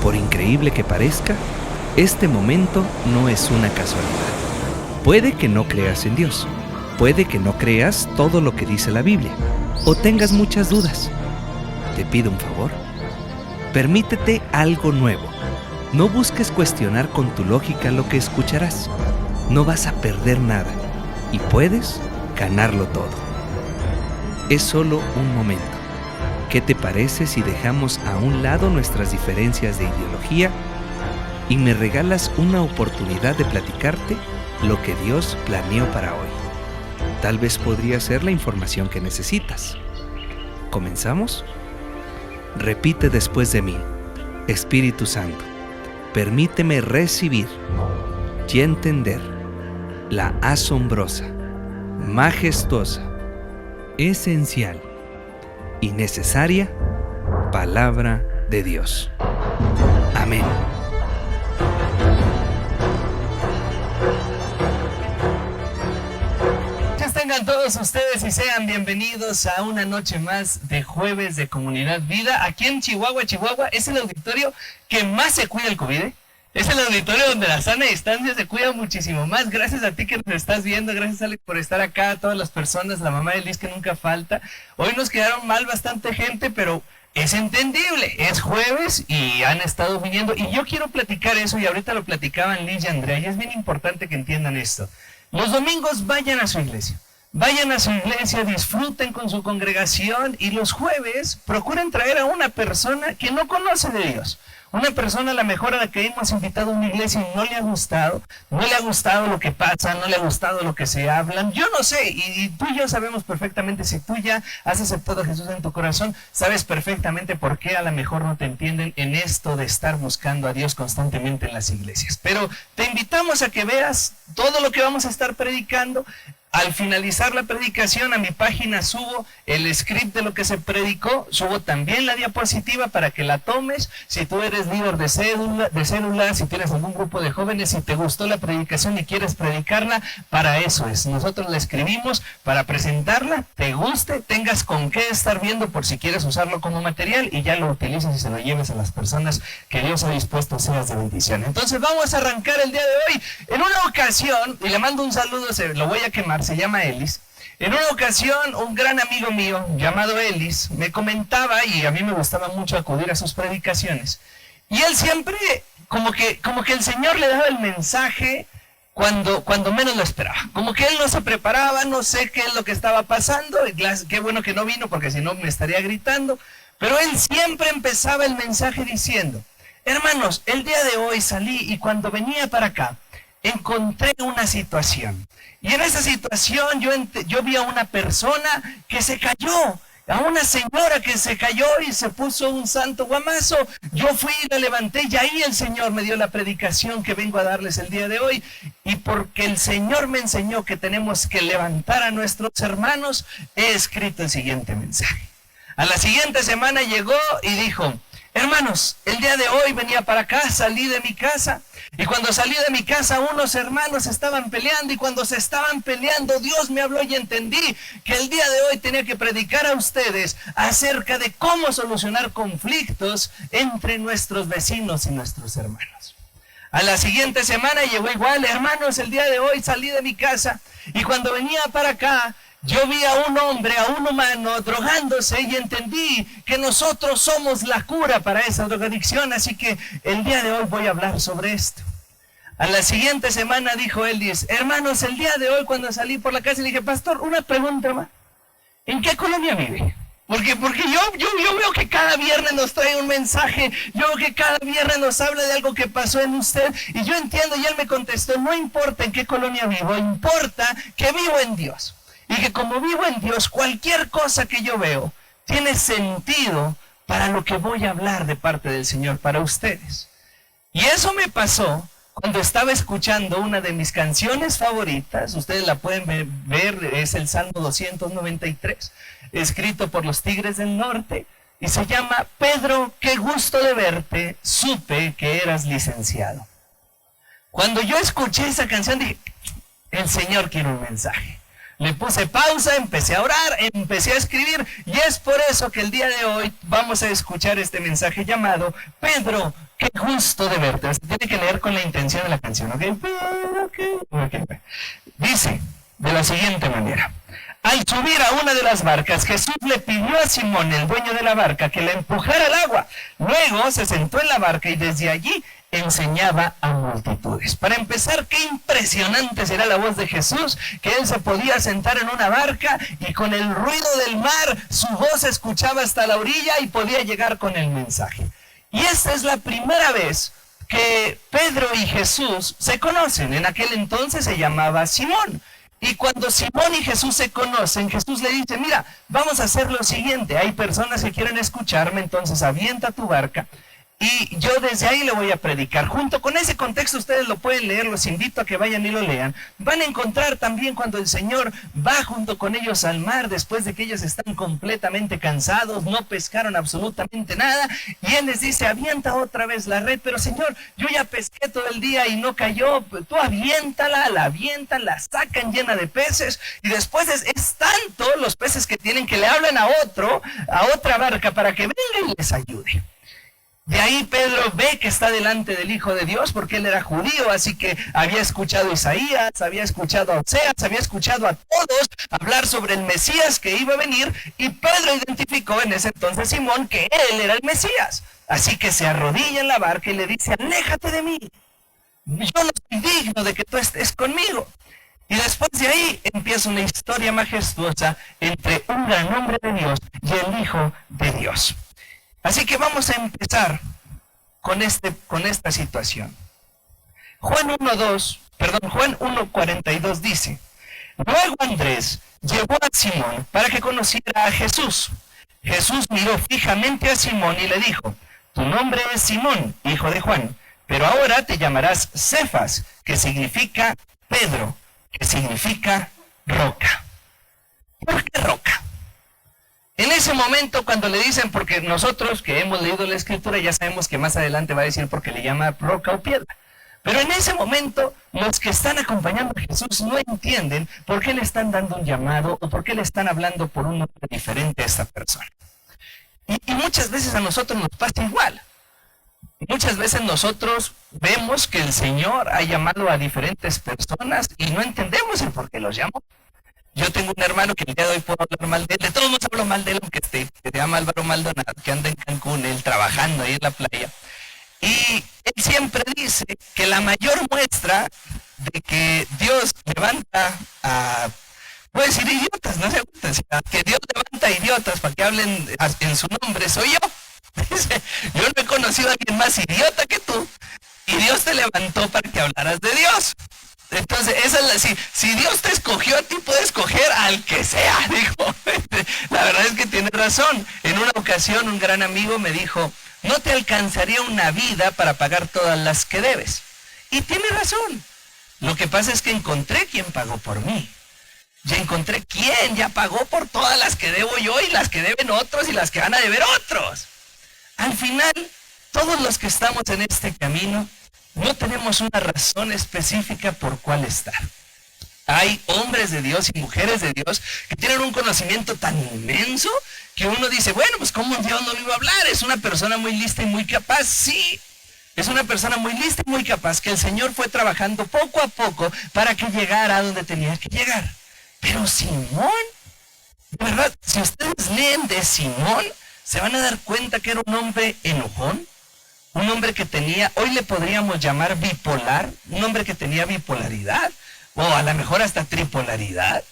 Por increíble que parezca, este momento no es una casualidad. Puede que no creas en Dios, puede que no creas todo lo que dice la Biblia, o tengas muchas dudas. Te pido un favor. Permítete algo nuevo. No busques cuestionar con tu lógica lo que escucharás. No vas a perder nada y puedes ganarlo todo. Es solo un momento. ¿Qué te parece si dejamos a un lado nuestras diferencias de ideología y me regalas una oportunidad de platicarte lo que Dios planeó para hoy? Tal vez podría ser la información que necesitas. ¿Comenzamos? Repite después de mí: Espíritu Santo, permíteme recibir y entender la asombrosa, majestuosa, esencial y necesaria palabra de Dios. Amén. Tengan todos ustedes y sean bienvenidos a una noche más de Jueves de Comunidad Vida. Aquí en Chihuahua es el auditorio que más se cuida el COVID. Es el auditorio donde la sana distancia se cuida muchísimo más. Gracias a ti que nos estás viendo, gracias Alex por estar acá, a todas las personas, la mamá de Liz que nunca falta. Hoy nos quedaron mal bastante gente, pero es entendible, es jueves y han estado viniendo. Y yo quiero platicar eso, y ahorita lo platicaban Liz y Andrea, y es bien importante que entiendan esto. Los domingos vayan a su iglesia. Vayan a su iglesia, disfruten con su congregación, y los jueves procuren traer a una persona que no conoce de Dios. Una persona a la mejor a la que hemos invitado a una iglesia y no le ha gustado lo que pasa, no le ha gustado lo que se hablan. Yo no sé, y tú y yo sabemos perfectamente, si tú ya has aceptado a Jesús en tu corazón, sabes perfectamente por qué a lo mejor no te entienden en esto de estar buscando a Dios constantemente en las iglesias. Pero te invitamos a que veas todo lo que vamos a estar predicando. Al finalizar la predicación, a mi página subo el script de lo que se predicó, subo también la diapositiva para que la tomes. Si tú eres líder de célula, si tienes algún grupo de jóvenes, si te gustó la predicación y quieres predicarla, para eso es. Nosotros la escribimos para presentarla, te guste, tengas con qué estar viendo por si quieres usarlo como material, y ya lo utilices y se lo lleves a las personas que Dios ha dispuesto seas de bendición. Entonces vamos a arrancar el día de hoy. En una ocasión, y le mando un saludo, lo voy a quemar, se llama Ellis. En una ocasión, un gran amigo mío llamado Ellis me comentaba, y a mí me gustaba mucho acudir a sus predicaciones, y él siempre como que el Señor le daba el mensaje cuando menos lo esperaba, como que él no se preparaba, no sé qué es lo que estaba pasando. Qué bueno que no vino, porque si no me estaría gritando, pero él siempre empezaba el mensaje diciendo: hermanos, el día de hoy salí y cuando venía para acá encontré una situación, y en esa situación yo vi a una persona que se cayó, a una señora que se cayó y se puso un santo guamazo. Yo fui y la levanté, y ahí el Señor me dio la predicación que vengo a darles el día de hoy. Y porque el Señor me enseñó que tenemos que levantar a nuestros hermanos, he escrito el siguiente mensaje. A la siguiente semana llegó y dijo: hermanos, el día de hoy venía para acá, salí de mi casa, y cuando salí de mi casa unos hermanos estaban peleando, y cuando se estaban peleando Dios me habló y entendí que el día de hoy tenía que predicar a ustedes acerca de cómo solucionar conflictos entre nuestros vecinos y nuestros hermanos. A la siguiente semana llegó igual: hermanos, el día de hoy salí de mi casa y cuando venía para acá yo vi a un hombre, a un humano drogándose, y entendí que nosotros somos la cura para esa drogadicción, así que el día de hoy voy a hablar sobre esto. A la siguiente semana dijo él: hermanos, el día de hoy cuando salí por la casa le dije: pastor, una pregunta más, ¿en qué colonia vive? Porque yo veo que cada viernes nos trae un mensaje, yo veo que cada viernes nos habla de algo que pasó en usted, y yo entiendo, y él me contestó: no importa en qué colonia vivo, importa que vivo en Dios. Y que como vivo en Dios, cualquier cosa que yo veo tiene sentido para lo que voy a hablar de parte del Señor para ustedes. Y eso me pasó cuando estaba escuchando una de mis canciones favoritas. Ustedes la pueden ver, es el Salmo 293, escrito por los Tigres del Norte, y se llama: Pedro, qué gusto de verte, supe que eras licenciado. Cuando yo escuché esa canción dije: el Señor quiere un mensaje. Le puse pausa, empecé a orar, empecé a escribir, y es por eso que el día de hoy vamos a escuchar este mensaje llamado Pedro, qué gusto de verte. O sea, tiene que leer con la intención de la canción, ¿ok? Pedro, ¿qué? Dice de la siguiente manera: al subir a una de las barcas, Jesús le pidió a Simón, el dueño de la barca, que la empujara al agua. Luego se sentó en la barca y desde allí enseñaba a multitudes. Para empezar, qué impresionante será la voz de Jesús, que él se podía sentar en una barca y con el ruido del mar su voz se escuchaba hasta la orilla y podía llegar con el mensaje. Y esta es la primera vez que Pedro y Jesús se conocen. En aquel entonces se llamaba Simón. Y cuando Simón y Jesús se conocen, Jesús le dice: mira, vamos a hacer lo siguiente, hay personas que quieren escucharme, entonces avienta tu barca y yo desde ahí le voy a predicar. Junto con ese contexto ustedes lo pueden leer, los invito a que vayan y lo lean. Van a encontrar también cuando el Señor va junto con ellos al mar, después de que ellos están completamente cansados, no pescaron absolutamente nada, y Él les dice: avienta otra vez la red. Pero Señor, yo ya pesqué todo el día y no cayó. Tú aviéntala, la avientan, la sacan llena de peces, y después es tanto los peces que tienen que le hablan a otra barca para que venga y les ayude. De ahí Pedro ve que está delante del Hijo de Dios, porque él era judío, así que había escuchado a Isaías, había escuchado a Oseas, había escuchado a todos hablar sobre el Mesías que iba a venir, y Pedro identificó en ese entonces Simón que él era el Mesías. Así que se arrodilla en la barca y le dice: aléjate de mí, yo no soy digno de que tú estés conmigo. Y después de ahí empieza una historia majestuosa entre un gran hombre de Dios y el Hijo de Dios. Así que vamos a empezar con esta situación. Juan 1:42 dice: luego Andrés llevó a Simón para que conociera a Jesús. Jesús miró fijamente a Simón y le dijo: tu nombre es Simón, hijo de Juan, pero ahora te llamarás Cefas, que significa Pedro, que significa roca. ¿Por qué roca? En ese momento, cuando le dicen, porque nosotros que hemos leído la escritura ya sabemos que más adelante va a decir porque le llama roca o piedra. Pero en ese momento, los que están acompañando a Jesús no entienden por qué le están dando un llamado o por qué le están hablando por un nombre diferente a esta persona. Y muchas veces a nosotros nos pasa igual. Muchas veces nosotros vemos que el Señor ha llamado a diferentes personas y no entendemos el por qué los llamó. Yo tengo un hermano que el día de hoy puedo hablar mal de él. De todos modos hablo mal de él, aunque se llama Álvaro Maldonado, que anda en Cancún, él trabajando ahí en la playa. Y él siempre dice que la mayor muestra de que Dios levanta a, voy a decir idiotas, no se aguantan, que Dios levanta a idiotas para que hablen en su nombre, soy yo. Dice: yo no he conocido a alguien más idiota que tú, y Dios te levantó para que hablaras de Dios. Entonces, esa es si Dios te escogió a ti, puedes escoger al que sea, dijo. La verdad es que tiene razón. En una ocasión un gran amigo me dijo: no te alcanzaría una vida para pagar todas las que debes. Y tiene razón. Lo que pasa es que encontré quien pagó por mí. Ya encontré quien ya pagó por todas las que debo yo y las que deben otros y las que van a deber otros. Al final, todos los que estamos en este camino no tenemos una razón específica por cuál estar. Hay hombres de Dios y mujeres de Dios que tienen un conocimiento tan inmenso que uno dice: bueno, pues ¿cómo Dios no le iba a hablar? Es una persona muy lista y muy capaz. Sí, es una persona muy lista y muy capaz que el Señor fue trabajando poco a poco para que llegara a donde tenía que llegar. Pero Simón, de verdad, si ustedes leen de Simón, se van a dar cuenta que era un hombre enojón. Un hombre que tenía, hoy le podríamos llamar bipolar, un hombre que tenía bipolaridad, o a lo mejor hasta tripolaridad.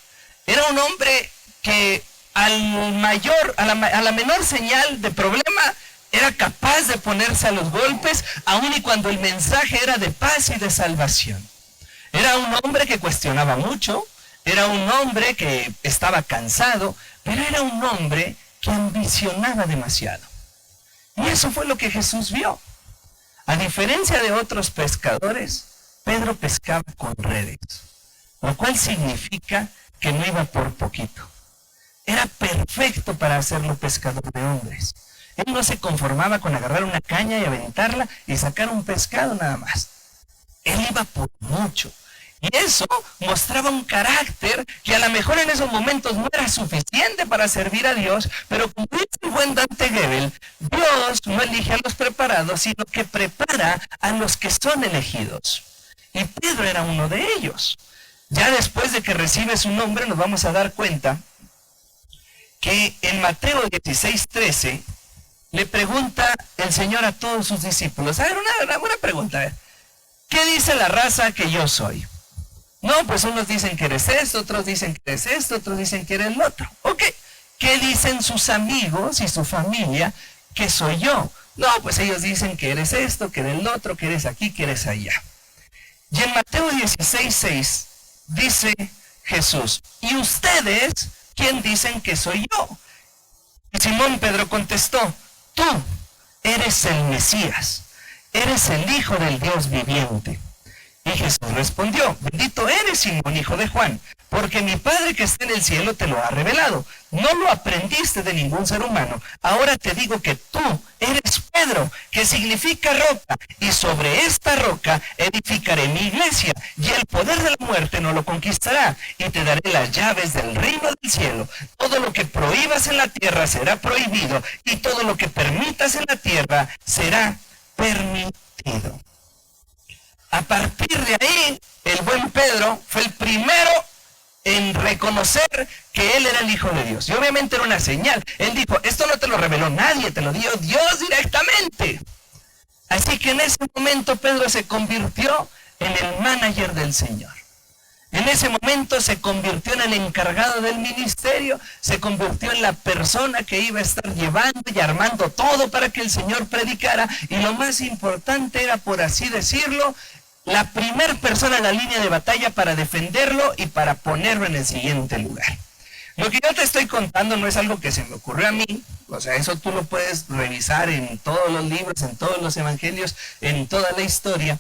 Era un hombre que a la menor señal de problema, era capaz de ponerse a los golpes, aun y cuando el mensaje era de paz y de salvación. Era un hombre que cuestionaba mucho, era un hombre que estaba cansado, pero era un hombre que ambicionaba demasiado. Y eso fue lo que Jesús vio. A diferencia de otros pescadores, Pedro pescaba con redes, lo cual significa que no iba por poquito. Era perfecto para hacerlo pescador de hombres. Él no se conformaba con agarrar una caña y aventarla y sacar un pescado nada más. Él iba por mucho. Y eso mostraba un carácter que a lo mejor en esos momentos no era suficiente para servir a Dios, pero como dice el buen Dante Gebel, Dios no elige a los preparados, sino que prepara a los que son elegidos. Y Pedro era uno de ellos. Ya después de que recibe su nombre nos vamos a dar cuenta que en Mateo 16:13 le pregunta el Señor a todos sus discípulos. A ver, una buena pregunta, a ver. ¿Qué dice la raza que yo soy? No, pues unos dicen que eres esto, otros dicen que eres esto, otros dicen que eres lo otro. Ok, ¿qué dicen sus amigos y su familia que soy yo? No, pues ellos dicen que eres esto, que eres lo otro, que eres aquí, que eres allá. Y en Mateo 16:6 dice Jesús, ¿y ustedes quién dicen que soy yo? Y Simón Pedro contestó, tú eres el Mesías, eres el Hijo del Dios viviente. Y Jesús respondió, bendito eres Simón, hijo de Juan, porque mi Padre que está en el cielo te lo ha revelado. No lo aprendiste de ningún ser humano. Ahora te digo que tú eres Pedro, que significa roca, y sobre esta roca edificaré mi iglesia, y el poder de la muerte no lo conquistará, y te daré las llaves del reino del cielo. Todo lo que prohíbas en la tierra será prohibido, y todo lo que permitas en la tierra será permitido. A partir de ahí, el buen Pedro fue el primero en reconocer que él era el Hijo de Dios. Y obviamente era una señal. Él dijo, esto no te lo reveló nadie, te lo dio Dios directamente. Así que en ese momento Pedro se convirtió en el manager del Señor. En ese momento se convirtió en el encargado del ministerio, se convirtió en la persona que iba a estar llevando y armando todo para que el Señor predicara. Y lo más importante era, por así decirlo, la primera persona en la línea de batalla para defenderlo y para ponerlo en el siguiente lugar. Lo que yo te estoy contando no es algo que se me ocurrió a mí, o sea, eso tú lo puedes revisar en todos los libros, en todos los evangelios, en toda la historia.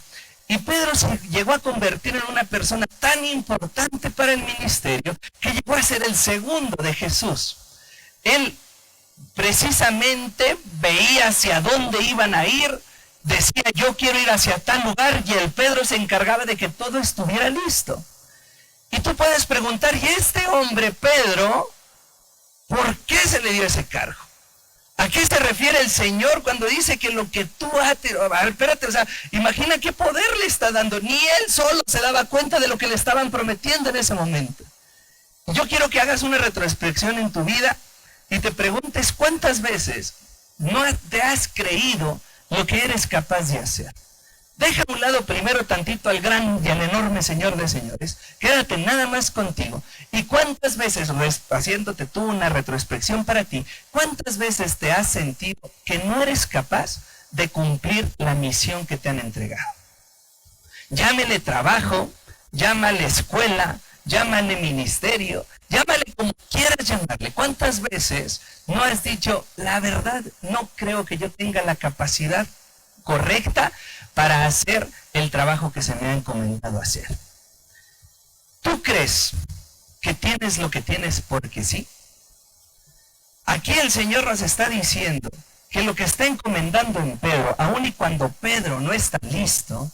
Y Pedro se llegó a convertir en una persona tan importante para el ministerio que llegó a ser el segundo de Jesús. Él precisamente veía hacia dónde iban a ir, decía yo quiero ir hacia tal lugar, y el Pedro se encargaba de que todo estuviera listo. Y tú puedes preguntar, ¿y este hombre Pedro, por qué se le dio ese cargo? ¿A qué se refiere el Señor cuando dice que lo que tú haces? Espérate, o sea, imagina qué poder le está dando. Ni él solo se daba cuenta de lo que le estaban prometiendo en ese momento. Yo quiero que hagas una retrospección en tu vida y te preguntes cuántas veces no te has creído lo que eres capaz de hacer. Deja a un lado primero tantito al gran y al enorme Señor de señores. Quédate nada más contigo. ¿Y cuántas veces, haciéndote tú una retrospección para ti, cuántas veces te has sentido que no eres capaz de cumplir la misión que te han entregado? Llámele trabajo, llámale escuela, llámale ministerio, llámale como quieras llamarle. ¿Cuántas veces no has dicho, la verdad, no creo que yo tenga la capacidad correcta para hacer el trabajo que se me ha encomendado hacer? ¿Tú crees que tienes lo que tienes porque sí? Aquí el Señor nos está diciendo que lo que está encomendando en Pedro, aun y cuando Pedro no está listo,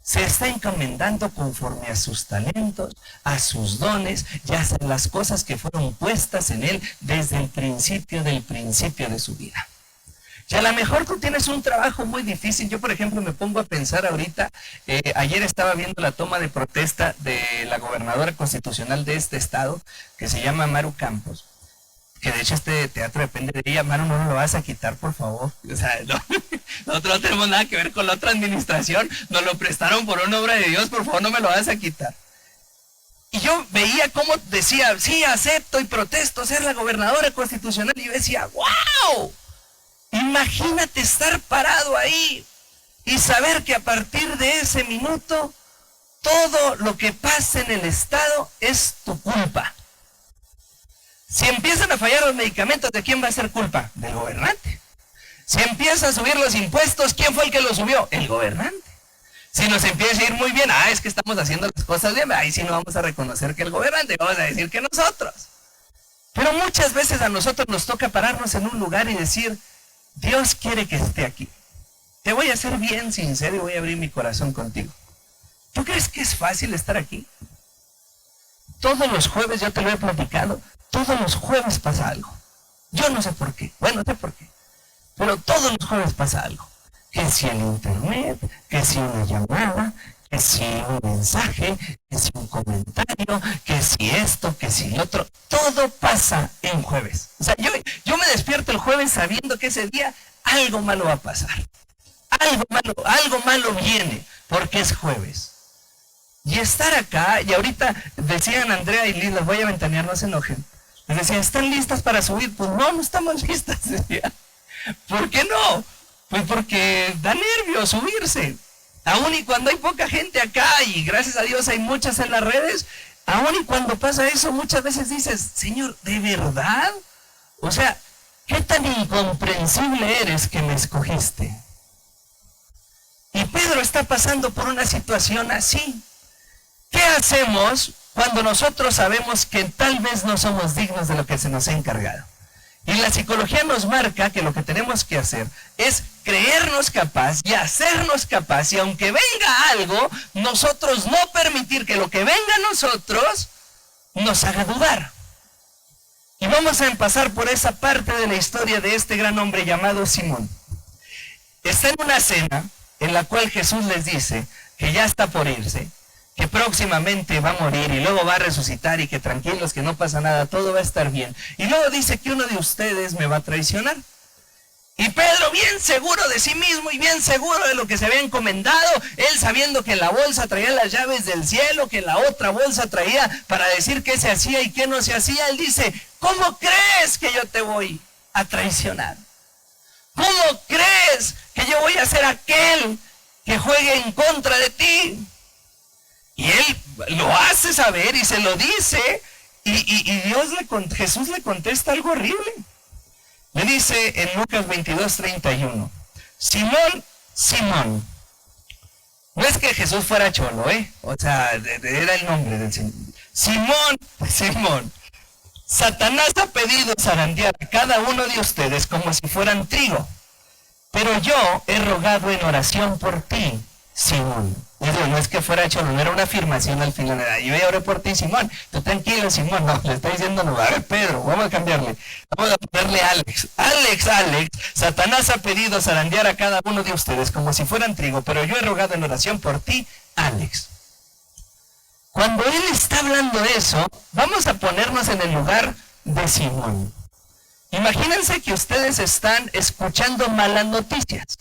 se está encomendando conforme a sus talentos, a sus dones y a las cosas que fueron puestas en él desde el principio de su vida. Y a lo mejor tú tienes un trabajo muy difícil. Yo, por ejemplo, me pongo a pensar ahorita, ayer estaba viendo la toma de protesta de la gobernadora constitucional de este estado, que se llama Maru Campos, que de hecho este teatro depende de ella. Maru, no lo vas a quitar, por favor. O sea, nosotros no tenemos nada que ver con la otra administración, nos lo prestaron por una obra de Dios, por favor no me lo vas a quitar. Y yo veía cómo decía, sí, acepto y protesto ser la gobernadora constitucional, y yo decía, ¡wow! Imagínate estar parado ahí y saber que a partir de ese minuto todo lo que pasa en el estado es tu culpa. Si empiezan a fallar los medicamentos, ¿de quién va a ser culpa? Del gobernante. Si empiezan a subir los impuestos, ¿quién fue el que los subió? El gobernante. Si nos empieza a ir muy bien, es que estamos haciendo las cosas bien, ahí sí no vamos a reconocer que el gobernante, vamos a decir que nosotros. Pero muchas veces a nosotros nos toca pararnos en un lugar y decir, Dios quiere que esté aquí. Te voy a ser bien sincero y voy a abrir mi corazón contigo. ¿Tú crees que es fácil estar aquí? Todos los jueves, yo te lo he platicado, todos los jueves pasa algo. Yo no sé por qué, bueno, no sé por qué, pero todos los jueves pasa algo. Que si el internet, que si una llamada, que si un mensaje, que si un comentario, que si esto, que si lo otro, todo pasa en jueves. O sea, yo me despierto el jueves sabiendo que ese día algo malo va a pasar. Algo malo viene, porque es jueves. Y estar acá, y ahorita decían Andrea y Liz, las voy a ventanear, no se enojen. Les decían, ¿están listas para subir? Pues no estamos listas, decía. ¿Por qué no? Pues porque da nervio subirse. Aún y cuando hay poca gente acá, y gracias a Dios hay muchas en las redes, aún y cuando pasa eso, muchas veces dices, Señor, ¿de verdad? O sea, ¿qué tan incomprensible eres que me escogiste? Y Pedro está pasando por una situación así. ¿Qué hacemos cuando nosotros sabemos que tal vez no somos dignos de lo que se nos ha encargado? Y la psicología nos marca que lo que tenemos que hacer es creernos capaz y hacernos capaz, y aunque venga algo, nosotros no permitir que lo que venga a nosotros nos haga dudar. Y vamos a pasar por esa parte de la historia de este gran hombre llamado Simón. Está en una cena en la cual Jesús les dice que ya está por irse, que próximamente va a morir y luego va a resucitar, y que tranquilos, que no pasa nada, todo va a estar bien. Y luego dice que uno de ustedes me va a traicionar. Y Pedro, bien seguro de sí mismo y bien seguro de lo que se había encomendado, él sabiendo que en la bolsa traía las llaves del cielo, que en la otra bolsa traía para decir qué se hacía y qué no se hacía, él dice, ¿cómo crees que yo te voy a traicionar? ¿Cómo crees que yo voy a ser aquel que juegue en contra de ti? Y él lo hace saber y se lo dice, y Jesús le contesta algo horrible. Le dice en Lucas 22:31, Simón, Simón. No es que Jesús fuera cholo, o sea, era el nombre del Señor. Simón, Simón, Satanás ha pedido zarandear a cada uno de ustedes como si fueran trigo, pero yo he rogado en oración por ti, Simón. No es que fuera cholo, no era una afirmación al final. Yo ya oré por ti, Simón. Tú tranquilo, Simón. No, le está diciendo, no, a ver, Pedro, vamos a cambiarle. Vamos a ponerle Alex. Alex, Satanás ha pedido zarandear a cada uno de ustedes como si fueran trigo, pero yo he rogado en oración por ti, Alex. Cuando él está hablando eso, vamos a ponernos en el lugar de Simón. Imagínense que ustedes están escuchando malas noticias.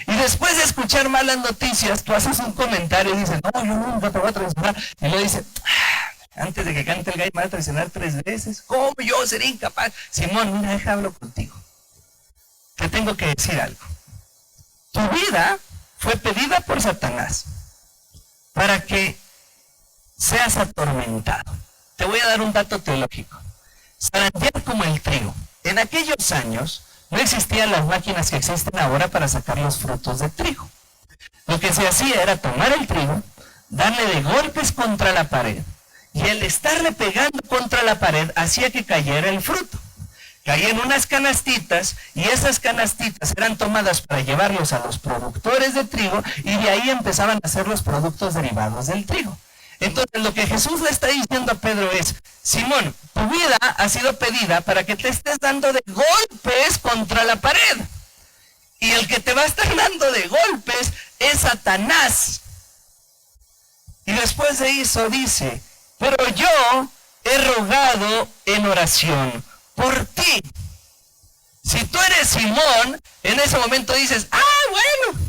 Y después de escuchar malas noticias, tú haces un comentario y dices, no, yo nunca te voy a traicionar. Y luego dice, antes de que cante el gallo me va a traicionar 3 veces. ¿Cómo yo seré incapaz? Simón, mira, deja hablo contigo. Te tengo que decir algo. Tu vida fue pedida por Satanás para que seas atormentado. Te voy a dar un dato teológico. Zarandear como el trigo. En aquellos años no existían las máquinas que existen ahora para sacar los frutos de trigo. Lo que se hacía era tomar el trigo, darle de golpes contra la pared, y el estarle pegando contra la pared hacía que cayera el fruto. Caían unas canastitas, y esas canastitas eran tomadas para llevarlos a los productores de trigo, y de ahí empezaban a hacer los productos derivados del trigo. Entonces lo que Jesús le está diciendo a Pedro es, Simón, tu vida ha sido pedida para que te estés dando de golpes contra la pared. Y el que te va a estar dando de golpes es Satanás. Y después de eso dice, pero yo he rogado en oración por ti. Si tú eres Simón, en ese momento dices, bueno,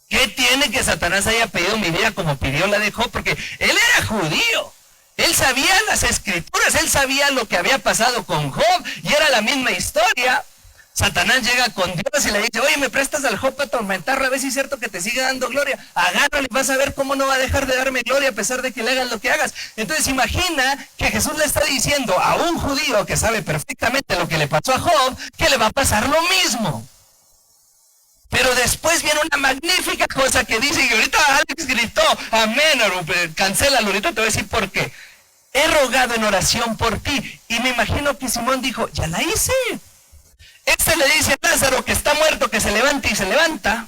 ¿qué tiene que Satanás haya pedido mi vida como pidió la de Job? Porque él era judío. Él sabía las escrituras, él sabía lo que había pasado con Job, y era la misma historia. Satanás llega con Dios y le dice, oye, ¿me prestas al Job para atormentarlo? A ver si es cierto que te sigue dando gloria. Agárrale, vas a ver cómo no va a dejar de darme gloria a pesar de que le hagas lo que hagas. Entonces imagina que Jesús le está diciendo a un judío que sabe perfectamente lo que le pasó a Job, que le va a pasar lo mismo. Pero después viene una magnífica cosa que dice, y ahorita Alex gritó, amén, cancélalo, ahorita te voy a decir por qué. He rogado en oración por ti. Y me imagino que Simón dijo, ya la hice. Este le dice a Lázaro que está muerto, que se levante, y se levanta.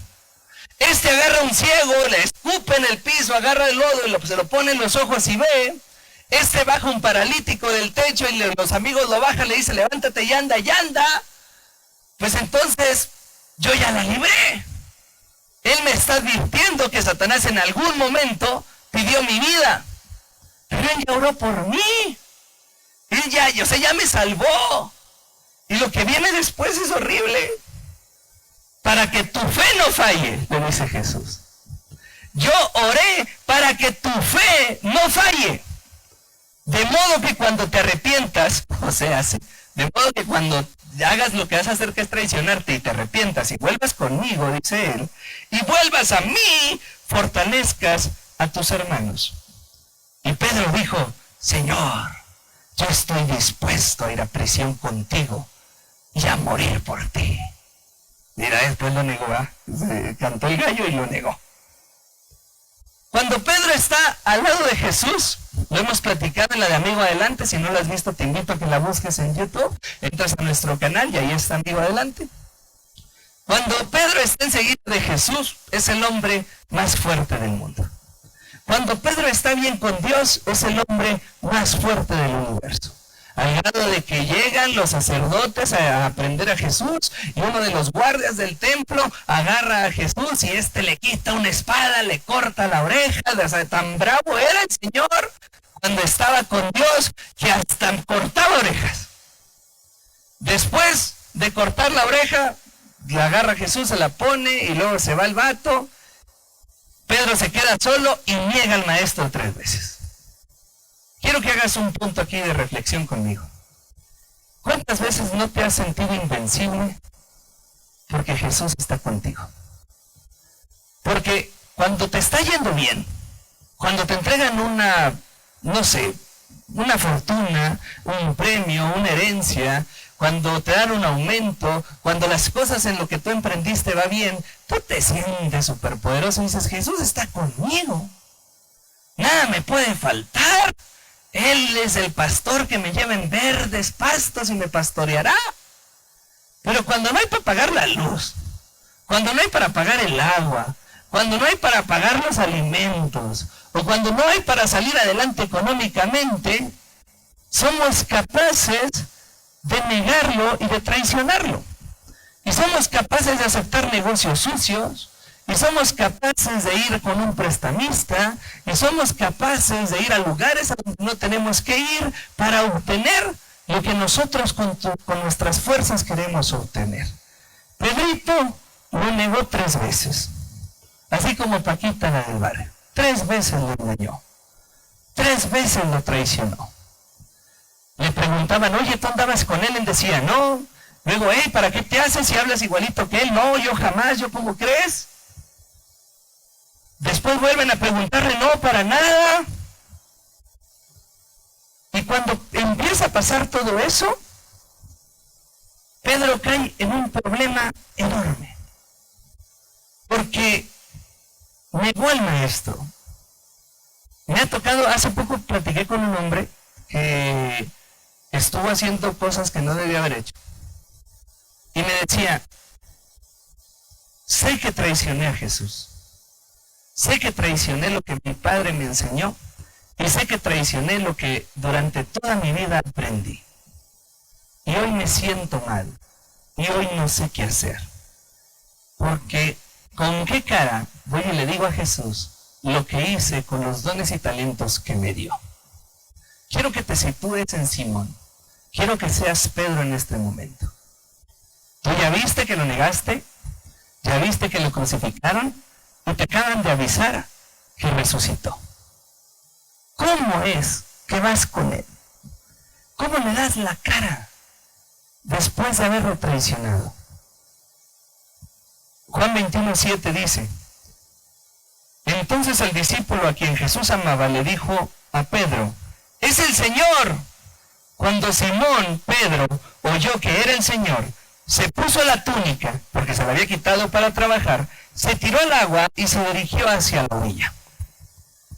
Este agarra a un ciego, le escupe en el piso, agarra el lodo y se lo pone en los ojos y ve. Este baja un paralítico del techo y los amigos lo bajan, le dice, levántate y anda, y anda. Pues entonces, yo ya la libré. Él me está advirtiendo que Satanás en algún momento pidió mi vida. Pero él ya oró por mí. Él ya me salvó. Y lo que viene después es horrible. Para que tu fe no falle, le dice Jesús. Yo oré para que tu fe no falle. De modo que cuando te arrepientas, de modo que cuando hagas lo que vas a hacer, que es traicionarte, y te arrepientas y vuelvas conmigo, dice él, y vuelvas a mí, fortalezcas a tus hermanos. Y Pedro dijo, Señor, yo estoy dispuesto a ir a prisión contigo y a morir por ti. Mira, después lo negó, cantó el gallo y lo negó. Cuando Pedro está al lado de Jesús, lo hemos platicado en la de Amigo Adelante, si no la has visto te invito a que la busques en YouTube, entras a nuestro canal y ahí está Amigo Adelante. Cuando Pedro está enseguida de Jesús, es el hombre más fuerte del mundo. Cuando Pedro está bien con Dios, es el hombre más fuerte del universo. Al grado de que llegan los sacerdotes a prender a Jesús y uno de los guardias del templo agarra a Jesús y le quita una espada, le corta la oreja. O sea, tan bravo era el Señor cuando estaba con Dios que hasta cortaba orejas. Después de cortar la oreja, la agarra a Jesús, se la pone y luego se va el vato. Pedro se queda solo y niega al maestro 3 veces. Quiero que hagas un punto aquí de reflexión conmigo. ¿Cuántas veces no te has sentido invencible? Porque Jesús está contigo. Porque cuando te está yendo bien, cuando te entregan una fortuna, un premio, una herencia, cuando te dan un aumento, cuando las cosas en lo que tú emprendiste va bien, tú te sientes superpoderoso y dices, Jesús está conmigo. Nada me puede faltar. Él es el pastor que me lleva en verdes pastos y me pastoreará. Pero cuando no hay para pagar la luz, cuando no hay para pagar el agua, cuando no hay para pagar los alimentos, o cuando no hay para salir adelante económicamente, somos capaces de negarlo y de traicionarlo. Y somos capaces de aceptar negocios sucios, y somos capaces de ir con un prestamista, y somos capaces de ir a lugares a donde no tenemos que ir para obtener lo que nosotros con nuestras fuerzas queremos obtener. Pedrito lo negó 3 veces, así como Paquita, la del barrio. 3 veces lo engañó, 3 veces lo traicionó. Le preguntaban, oye, ¿tú andabas con él? Él decía, no. Luego, ¿para qué te haces si hablas igualito que él? No, yo jamás, ¿yo cómo crees? Después vuelven a preguntarle, no, para nada. Y cuando empieza a pasar todo eso, Pedro cae en un problema enorme. Porque negó al maestro. Me ha tocado, hace poco platiqué con un hombre que estuvo haciendo cosas que no debía haber hecho. Y me decía, sé que traicioné a Jesús. Sé que traicioné lo que mi padre me enseñó y sé que traicioné lo que durante toda mi vida aprendí. Y hoy me siento mal y hoy no sé qué hacer. Porque ¿con qué cara voy y le digo a Jesús lo que hice con los dones y talentos que me dio? Quiero que te sitúes en Simón. Quiero que seas Pedro en este momento. ¿Tú ya viste que lo negaste? ¿Ya viste que lo crucificaron? Y te acaban de avisar que resucitó. ¿Cómo es que vas con él? ¿Cómo le das la cara después de haberlo traicionado? Juan 21:7 dice, entonces el discípulo a quien Jesús amaba le dijo a Pedro, ¡es el Señor! Cuando Simón, Pedro, oyó que era el Señor, se puso la túnica, porque se la había quitado para trabajar, se tiró al agua y se dirigió hacia la orilla.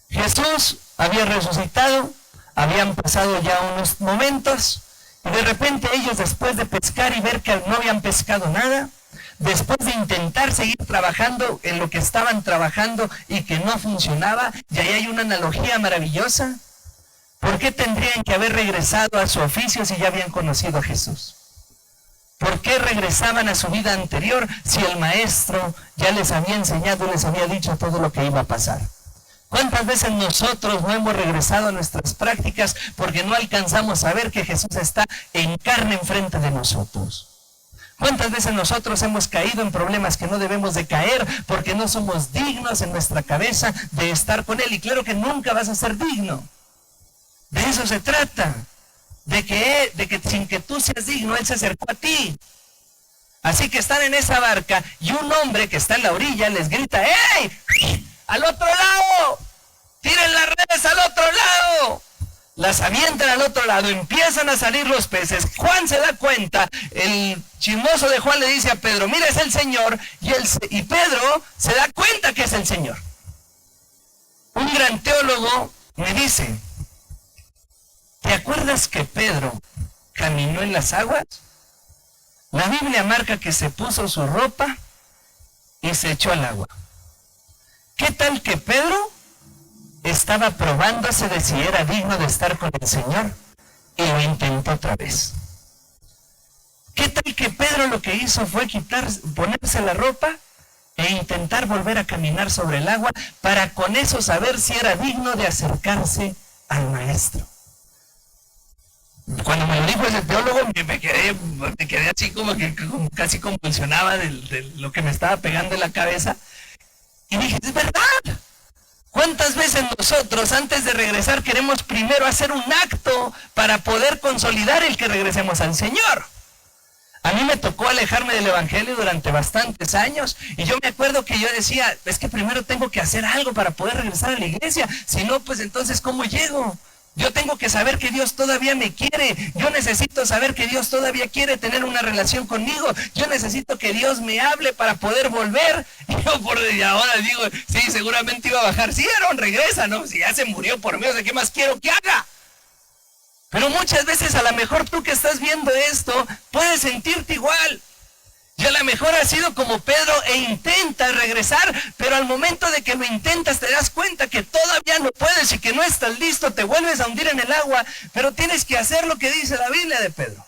Jesús había resucitado, habían pasado ya unos momentos, y de repente ellos, después de pescar y ver que no habían pescado nada, después de intentar seguir trabajando en lo que estaban trabajando y que no funcionaba? Y ahí hay una analogía maravillosa. ¿Por qué tendrían que haber regresado a su oficio si ya habían conocido a Jesús? ¿Por qué regresaban a su vida anterior si el maestro ya les había enseñado y les había dicho todo lo que iba a pasar? ¿Cuántas veces nosotros no hemos regresado a nuestras prácticas porque no alcanzamos a ver que Jesús está en carne enfrente de nosotros? ¿Cuántas veces nosotros hemos caído en problemas que no debemos de caer porque no somos dignos en nuestra cabeza de estar con Él? Y claro que nunca vas a ser digno. De eso se trata. De que sin que tú seas digno, Él se acercó a ti. Así que están en esa barca y un hombre que está en la orilla les grita: ¡Ey! ¡Al otro lado! ¡Tiren las redes al otro lado! Las avientan al otro lado, empiezan a salir los peces. Juan se da cuenta, el chismoso de Juan le dice a Pedro: mira, es el Señor, y Pedro se da cuenta que es el Señor. Un gran teólogo me dice: ¿te acuerdas que Pedro caminó en las aguas? La Biblia marca que se puso su ropa y se echó al agua. ¿Qué tal que Pedro estaba probándose de si era digno de estar con el Señor y lo intentó otra vez? ¿Qué tal que Pedro lo que hizo fue ponerse la ropa e intentar volver a caminar sobre el agua para con eso saber si era digno de acercarse al maestro? Cuando me lo dijo ese teólogo me quedé así como casi convulsionaba de lo que me estaba pegando en la cabeza. Y dije: es verdad. ¿Cuántas veces nosotros antes de regresar queremos primero hacer un acto para poder consolidar el que regresemos al Señor? A mí me tocó alejarme del Evangelio durante bastantes años y yo me acuerdo que yo decía: es que primero tengo que hacer algo para poder regresar a la iglesia, si no, pues entonces ¿cómo llego? Yo tengo que saber que Dios todavía me quiere. Yo necesito saber que Dios todavía quiere tener una relación conmigo. Yo necesito que Dios me hable para poder volver. Y yo ahora digo: sí, seguramente iba a bajar. Sí, Aarón, regresa, ¿no? Si ya se murió por mí, ¿de qué más quiero que haga? Pero muchas veces a lo mejor tú que estás viendo esto puedes sentirte igual. Y a lo mejor has sido como Pedro e intentas regresar, pero al momento de que lo intentas te das cuenta que todavía no puedes y que no estás listo, te vuelves a hundir en el agua, pero tienes que hacer lo que dice la Biblia de Pedro.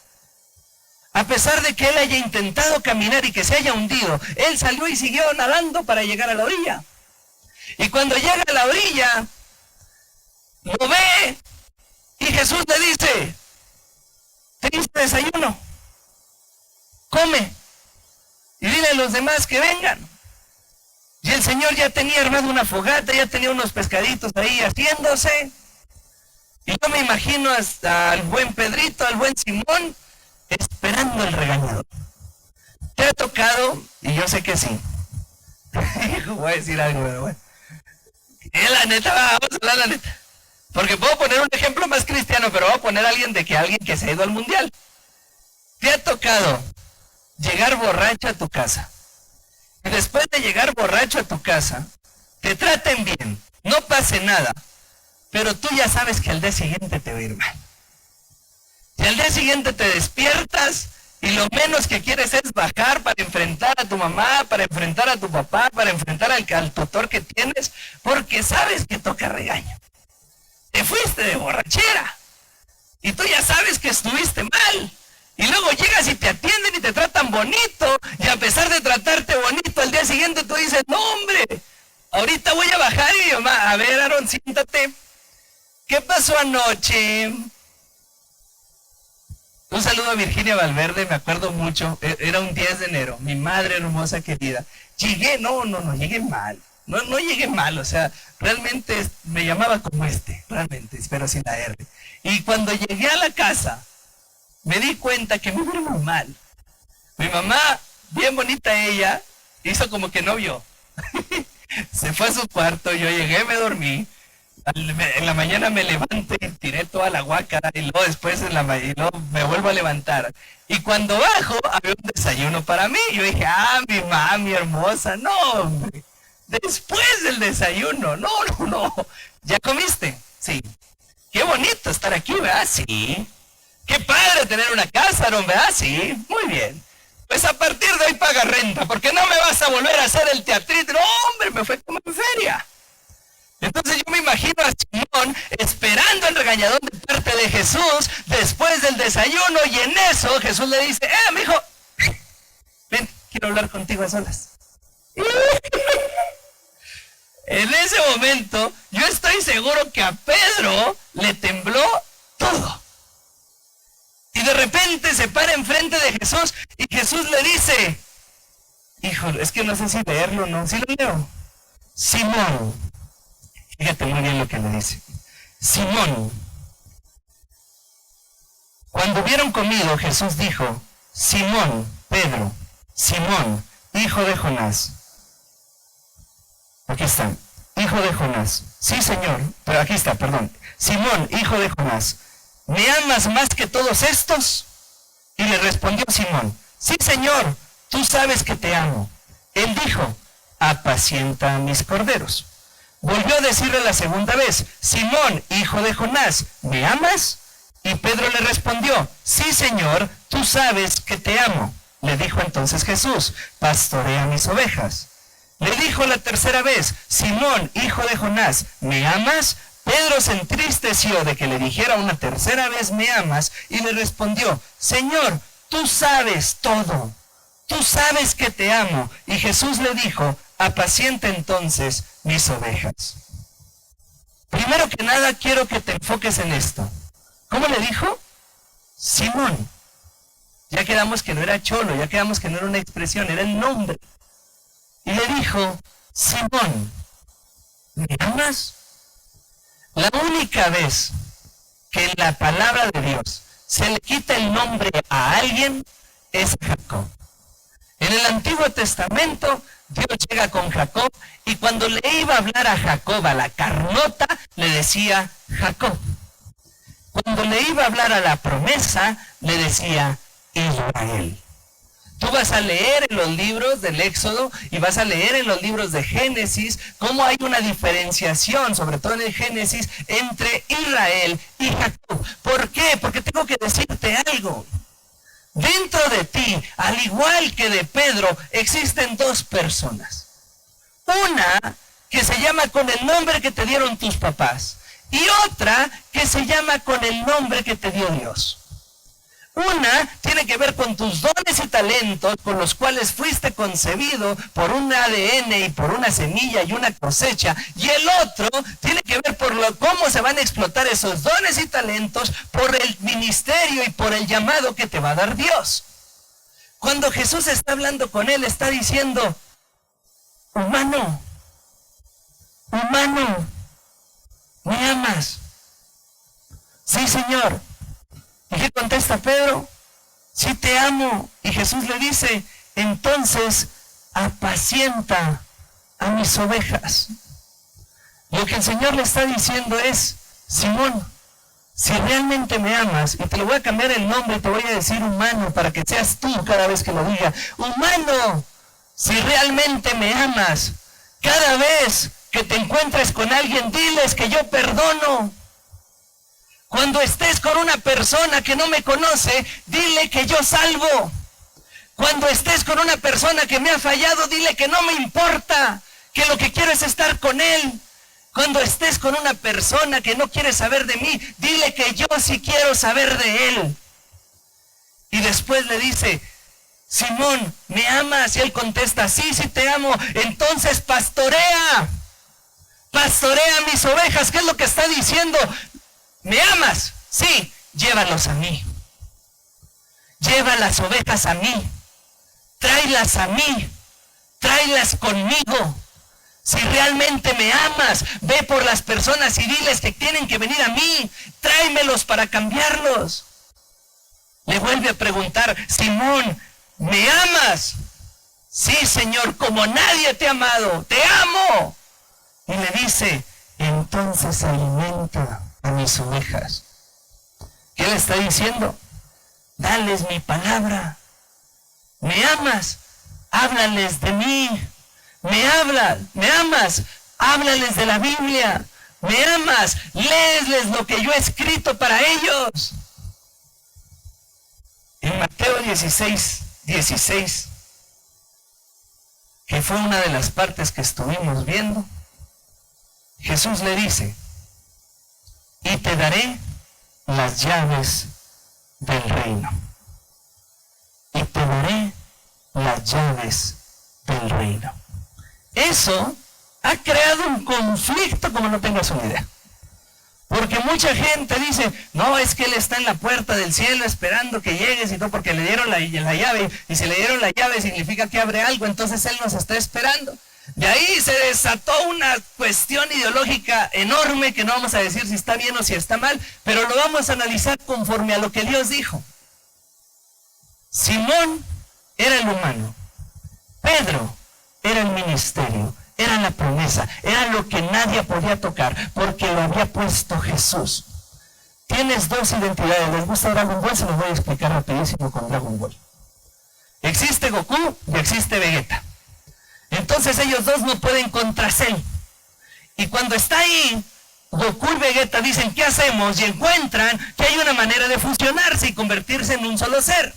A pesar de que él haya intentado caminar y que se haya hundido, él salió y siguió nadando para llegar a la orilla. Y cuando llega a la orilla, lo ve y Jesús le dice: ¿tienes desayuno? Come. Y dile a los demás que vengan. Y el Señor ya tenía armado una fogata, ya tenía unos pescaditos ahí haciéndose. Y yo me imagino hasta al buen Pedrito, al buen Simón, esperando el regañador. ¿Te ha tocado? Y yo sé que sí. Voy a decir algo, pero bueno. La neta, vamos a hablar la neta. Porque puedo poner un ejemplo más cristiano, pero voy a poner a alguien que se ha ido al mundial. ¿Te ha tocado llegar borracho a tu casa? Y después de llegar borracho a tu casa, te traten bien, no pase nada, pero tú ya sabes que al día siguiente te va a ir mal. Y al día siguiente te despiertas y lo menos que quieres es bajar para enfrentar a tu mamá, para enfrentar a tu papá, para enfrentar al tutor que tienes, porque sabes que toca regaño. Te fuiste de borrachera y tú ya sabes que estuviste mal. Y luego llegas y te atienden y te tratan bonito, y a pesar de tratarte bonito, al día siguiente tú dices: no, hombre, ahorita voy a bajar. Y yo: a ver, Aarón, siéntate. ¿Qué pasó anoche? Un saludo a Virginia Valverde, me acuerdo mucho, era un 10 de enero, mi madre hermosa querida. Llegué, no, llegué mal. No llegué mal, o sea, realmente me llamaba como realmente, pero sin la R. Y cuando llegué a la casa, me di cuenta que me iba muy mal. Mi mamá, bien bonita ella, hizo como que no vio. Se fue a su cuarto, yo llegué, me dormí. En la mañana me levanté, tiré toda la guácara y luego después me vuelvo a levantar. Y cuando bajo, había un desayuno para mí. Yo dije: mi mami hermosa, no, hombre. Después del desayuno, no. ¿Ya comiste? Sí. Qué bonito estar aquí, ¿verdad? Sí. Qué padre tener una casa, ¿no? ¿Verdad? Sí, muy bien. pues a partir de hoy paga renta, porque no me vas a volver a hacer el teatrito. No, hombre, me fue como en feria. Entonces yo me imagino a Simón esperando el regañadón de parte de Jesús después del desayuno, y en eso Jesús le dice, mijo, ven, quiero hablar contigo a solas. En ese momento, yo estoy seguro que a Pedro le tembló todo. Y de repente se para enfrente de Jesús y Jesús le dice, híjole, es que no sé si leerlo o no, si lo leo. Simón, fíjate muy bien lo que le dice. Simón, cuando hubieron comido, Jesús dijo, Simón, Pedro, Simón, hijo de Jonás. Aquí está, hijo de Jonás. Sí, Señor, pero aquí está, perdón. Simón, hijo de Jonás, ¿me amas más que todos estos? Y le respondió Simón, sí, Señor, tú sabes que te amo. Él dijo, apacienta a mis corderos. Volvió a decirle la segunda vez, Simón, hijo de Jonás, ¿me amas? Y Pedro le respondió, sí, Señor, tú sabes que te amo. Le dijo entonces Jesús, pastorea mis ovejas. Le dijo la tercera vez, Simón, hijo de Jonás, ¿me amas? Pedro se entristeció de que le dijera una tercera vez, ¿me amas? Y le respondió, Señor, tú sabes todo. Tú sabes que te amo. Y Jesús le dijo, apacienta entonces mis ovejas. Primero que nada, quiero que te enfoques en esto. ¿Cómo le dijo? Simón. Ya quedamos que no era cholo, ya quedamos que no era una expresión, era el nombre. Y le dijo, Simón, ¿me amas? La única vez que en la palabra de Dios se le quita el nombre a alguien es Jacob. En el Antiguo Testamento, Dios llega con Jacob y cuando le iba a hablar a Jacob, a la carnota, le decía Jacob. Cuando le iba a hablar a la promesa, le decía Israel. Tú vas a leer en los libros del Éxodo y vas a leer en los libros de Génesis cómo hay una diferenciación, sobre todo en el Génesis, entre Israel y Jacob. ¿Por qué? Porque tengo que decirte algo. Dentro de ti, al igual que de Pedro, existen dos personas. Una que se llama con el nombre que te dieron tus papás y otra que se llama con el nombre que te dio Dios. Una tiene que ver con tus dones y talentos con los cuales fuiste concebido por un ADN y por una semilla y una cosecha. Y el otro tiene que ver por cómo se van a explotar esos dones y talentos por el ministerio y por el llamado que te va a dar Dios. Cuando Jesús está hablando con él, está diciendo, humano, ¿me amas? Sí, Señor. ¿Y qué contesta Pedro? Sí te amo. Y Jesús le dice, entonces apacienta a mis ovejas. Lo que el Señor le está diciendo es, Simón, si realmente me amas, y te lo voy a cambiar el nombre, te voy a decir humano para que seas tú cada vez que lo diga. Humano, si realmente me amas, cada vez que te encuentres con alguien, diles que yo perdono. Cuando estés con una persona que no me conoce, dile que yo salvo. Cuando estés con una persona que me ha fallado, dile que no me importa, que lo que quiero es estar con él. Cuando estés con una persona que no quiere saber de mí, dile que yo sí quiero saber de él. Y después le dice, Simón, ¿me amas? Y él contesta, sí, sí te amo. Entonces pastorea mis ovejas. ¿Qué es lo que está diciendo? ¿Me amas? Sí, llévalos a mí. Lleva las ovejas a mí. Tráelas a mí. Tráelas conmigo. Si realmente me amas, ve por las personas y diles que tienen que venir a mí. Tráemelos para cambiarlos. Le vuelve a preguntar, Simón, ¿me amas? Sí, Señor, como nadie te ha amado. ¡Te amo! Y le dice, entonces alimenta a mis ovejas. ¿Qué le está diciendo? Dales mi palabra. ¿Me amas? Háblales de mí. ¿Me amas? Háblales de la Biblia. ¿Me amas? Léesles lo que yo he escrito para ellos. En Mateo 16, 16, que fue una de las partes que estuvimos viendo, Jesús le dice, y te daré las llaves del reino. Y te daré las llaves del reino. Eso ha creado un conflicto como no tengas una idea. Porque mucha gente dice, no, es que Él está en la puerta del cielo esperando que llegues y todo, porque le dieron la llave, y si le dieron la llave significa que abre algo, entonces Él nos está esperando. De ahí se desató una cuestión ideológica enorme que no vamos a decir si está bien o si está mal, pero lo vamos a analizar conforme a lo que Dios dijo. Simón era el humano, Pedro era el ministerio, era la promesa, era lo que nadie podía tocar, porque lo había puesto Jesús. Tienes dos identidades. ¿Les gusta Dragon Ball? Se los voy a explicar rapidísimo con Dragon Ball. Existe Goku y existe Vegeta. Entonces ellos dos no pueden contra Cell. Y cuando está ahí, Goku y Vegeta dicen, ¿qué hacemos? Y encuentran que hay una manera de fusionarse y convertirse en un solo ser.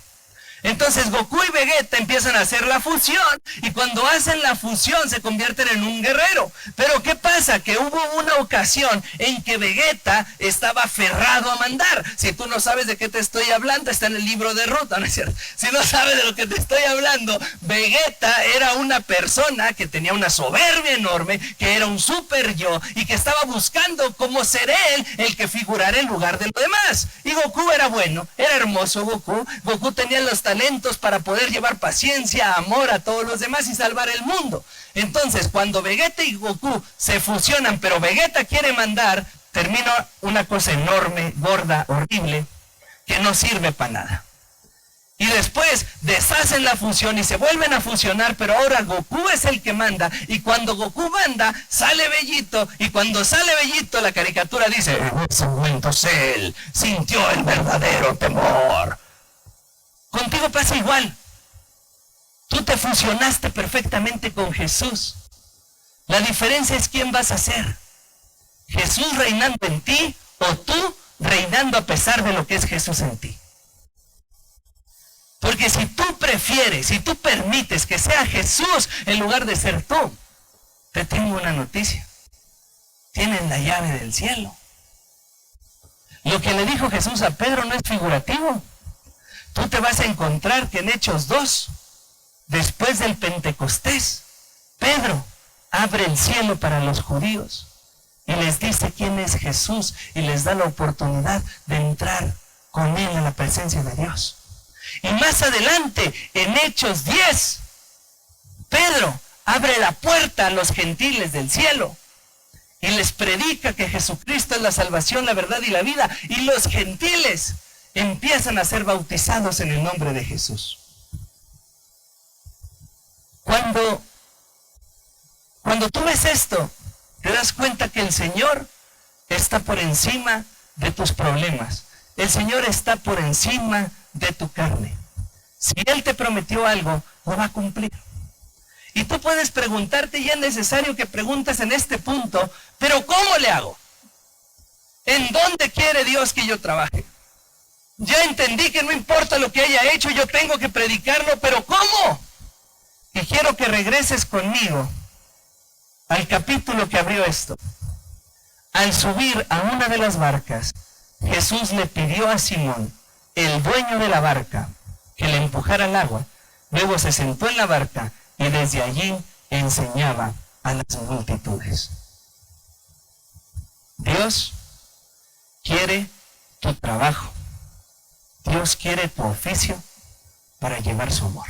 Entonces Goku y Vegeta empiezan a hacer la fusión, y cuando hacen la fusión se convierten en un guerrero. Pero ¿qué pasa? Que hubo una ocasión en que Vegeta estaba aferrado a mandar. Si tú no sabes de qué te estoy hablando, está en el libro de Ruta, ¿no es cierto? Si no sabes de lo que te estoy hablando, Vegeta era una persona que tenía una soberbia enorme, que era un super yo, y que estaba buscando cómo ser él el que figurara en lugar de lo demás. Y Goku era bueno, era hermoso Goku. Goku tenía los talentos para poder llevar paciencia, amor a todos los demás y salvar el mundo. Entonces, cuando Vegeta y Goku se fusionan, pero Vegeta quiere mandar, termina una cosa enorme, gorda, horrible, que no sirve para nada. Y después deshacen la fusión y se vuelven a fusionar, pero ahora Goku es el que manda. Y cuando Goku manda, sale Bellito. Y cuando sale Bellito, la caricatura dice, en ese momento Cell sintió el verdadero temor. Contigo pasa igual. Tú te fusionaste perfectamente con Jesús. La diferencia es quién vas a ser. Jesús reinando en ti, o tú reinando a pesar de lo que es Jesús en ti. Porque si tú prefieres, si tú permites que sea Jesús en lugar de ser tú, te tengo una noticia. Tienes la llave del cielo. Lo que le dijo Jesús a Pedro no es figurativo. Tú te vas a encontrar que en Hechos 2, después del Pentecostés, Pedro abre el cielo para los judíos y les dice quién es Jesús y les da la oportunidad de entrar con él a la presencia de Dios. Y más adelante, en Hechos 10, Pedro abre la puerta a los gentiles del cielo y les predica que Jesucristo es la salvación, la verdad y la vida, y los gentiles empiezan a ser bautizados en el nombre de Jesús. Cuando tú ves esto, te das cuenta que el Señor está por encima de tus problemas. El Señor está por encima de tu carne. Si Él te prometió algo, lo va a cumplir. Y tú puedes preguntarte, y es necesario que preguntes en este punto, pero ¿cómo le hago? ¿En dónde quiere Dios que yo trabaje? Ya entendí que no importa lo que haya hecho, yo tengo que predicarlo, pero ¿cómo? Y quiero que regreses conmigo al capítulo que abrió esto. Al subir a una de las barcas, Jesús le pidió a Simón, el dueño de la barca, que le empujara al agua. Luego se sentó en la barca y desde allí enseñaba a las multitudes. Dios quiere tu trabajo. Dios quiere tu oficio para llevar su amor.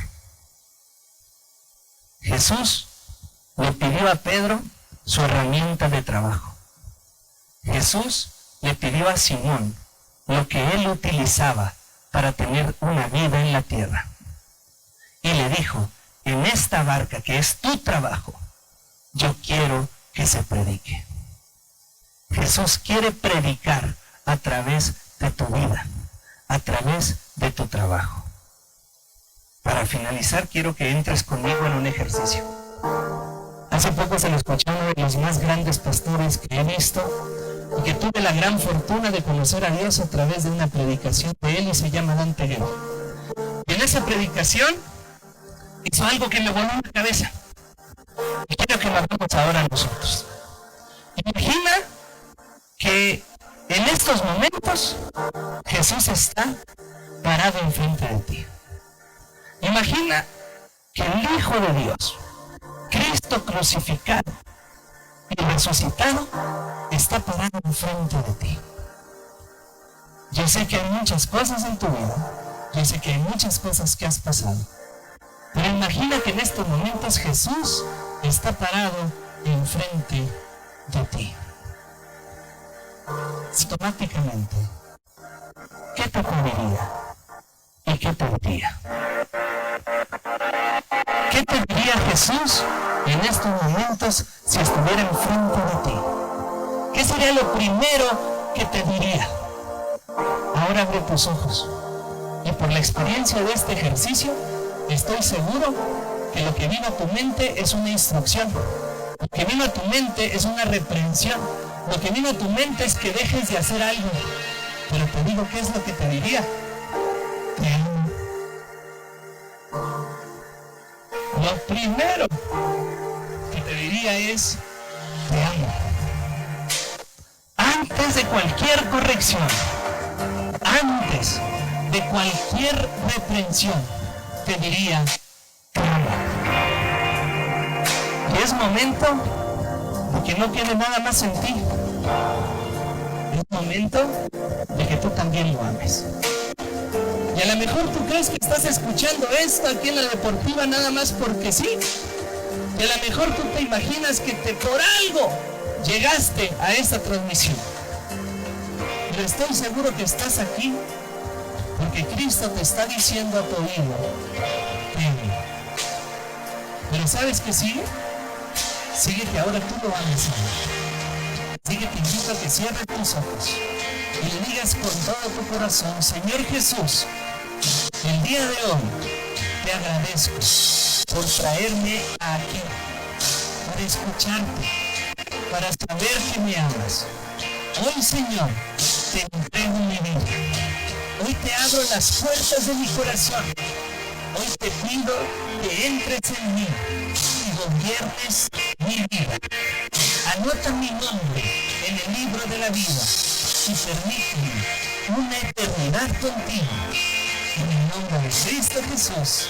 Jesús le pidió a Pedro su herramienta de trabajo. Jesús le pidió a Simón lo que él utilizaba para tener una vida en la tierra. Y le dijo, en esta barca que es tu trabajo, yo quiero que se predique. Jesús quiere predicar a través de tu vida, a través de tu trabajo. Para finalizar, quiero que entres conmigo en un ejercicio. Hace poco se lo escuché a uno de los más grandes pastores que he visto y que tuve la gran fortuna de conocer a Dios a través de una predicación de él, y se llama Dan Peguero. Él en esa predicación hizo algo que me voló la cabeza. Y quiero que lo hagamos ahora nosotros. Imagina que en estos momentos Jesús está parado enfrente de ti. Imagina que el Hijo de Dios, Cristo crucificado y resucitado, está parado enfrente de ti. Yo sé que hay muchas cosas en tu vida, yo sé que hay muchas cosas que has pasado, pero imagina que en estos momentos Jesús está parado enfrente de ti. Automáticamente, ¿qué te pediría? ¿Y qué te diría? ¿Qué te diría Jesús en estos momentos si estuviera enfrente de ti? ¿Qué sería lo primero que te diría? Ahora abre tus ojos y por la experiencia de este ejercicio estoy seguro que lo que vino a tu mente es una instrucción, lo que vino a tu mente es una reprensión, lo que vino a tu mente es que dejes de hacer algo. Pero te digo, ¿qué es lo que te diría? Te amo. Lo primero que te diría es te amo. Antes de cualquier corrección, antes de cualquier reprensión, te diría te amo. Y es momento de que no quede nada más en ti. Es momento de que tú también lo ames. Y a lo mejor tú crees que estás escuchando esto aquí en la Deportiva nada más porque sí. Y a lo mejor tú te imaginas que por algo llegaste a esta transmisión. Pero estoy seguro que estás aquí porque Cristo te está diciendo a tu oído, ven. Pero ¿sabes qué sigue? Sigue que ahora tú lo ames. Sigue, te invito a que cierres tus ojos y le digas con todo tu corazón, Señor Jesús, el día de hoy te agradezco por traerme aquí, para escucharte, para saber que me amas. Hoy, Señor, te entrego mi vida. Hoy te abro las puertas de mi corazón. Hoy te pido que entres en mí y gobiernes mi vida. Anota mi nombre en el libro de la vida y permíteme una eternidad contigo. En el nombre de Cristo Jesús.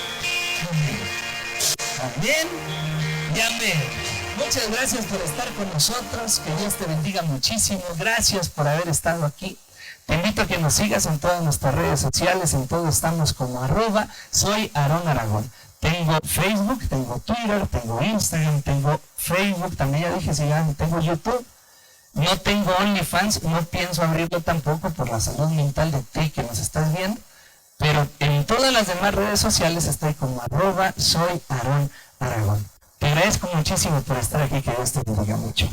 Amén. Amén y amén. Muchas gracias por estar con nosotros. Que Dios te bendiga muchísimo. Gracias por haber estado aquí. Te invito a que nos sigas en todas nuestras redes sociales. En todo estamos como @soy Aarón Aragón. Tengo Facebook, tengo Twitter, tengo Instagram, tengo Facebook, también ya dije, sigan, tengo YouTube. No tengo OnlyFans, no pienso abrirlo tampoco por la salud mental de ti que nos estás viendo. Pero en todas las demás redes sociales estoy como @soy Aarón Aragón. Te agradezco muchísimo por estar aquí, que Dios te bendiga mucho.